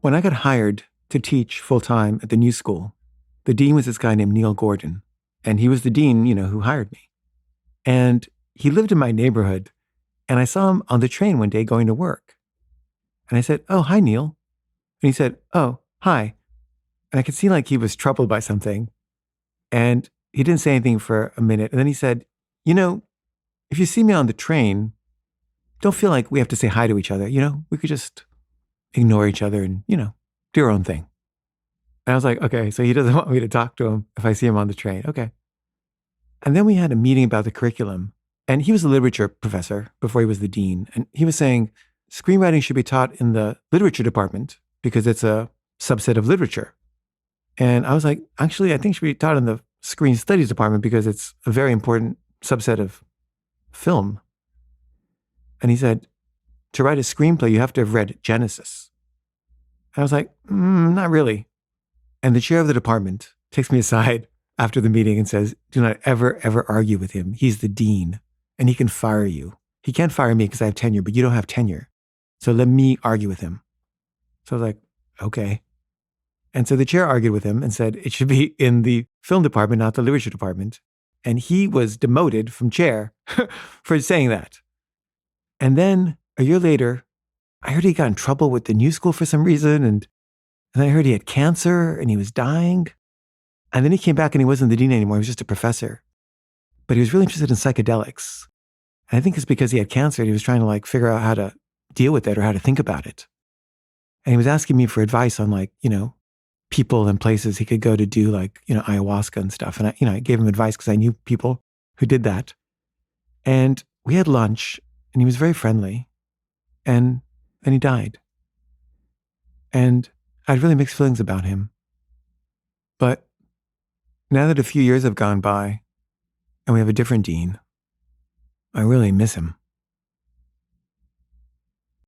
When I got hired to teach full-time at the new school, the dean was this guy named Neil Gordon. And he was the dean, who hired me. And he lived in my neighborhood. And I saw him on the train one day going to work. And I said, "Oh, hi, Neil." And he said, "Oh, hi." And I could see like he was troubled by something. And he didn't say anything for a minute. And then he said, "If you see me on the train, don't feel like we have to say hi to each other. We could just ignore each other and, do our own thing." And I was like, okay, so he doesn't want me to talk to him if I see him on the train. Okay. And then we had a meeting about the curriculum. And he was a literature professor before he was the dean. And he was saying screenwriting should be taught in the literature department because it's a subset of literature. And I was like, actually, I think it should be taught in the screen studies department because it's a very important subset of film. And he said, to write a screenplay, you have to have read Genesis. And I was like, not really. And the chair of the department takes me aside after the meeting and says, "Do not ever, ever argue with him. He's the dean and he can fire you. He can't fire me because I have tenure, but you don't have tenure. So let me argue with him." So I was like, okay. And so the chair argued with him and said it should be in the film department, not the literature department. And he was demoted from chair for saying that. And then a year later, I heard he got in trouble with the new school for some reason. And I heard he had cancer and he was dying. And then he came back and he wasn't the dean anymore. He was just a professor. But he was really interested in psychedelics. And I think it's because he had cancer. And he was trying to figure out how to deal with it or how to think about it. And he was asking me for advice on people and places he could go to do ayahuasca and stuff. And I gave him advice because I knew people who did that. And we had lunch and he was very friendly. And then he died. And I had really mixed feelings about him. But now that a few years have gone by and we have a different dean, I really miss him.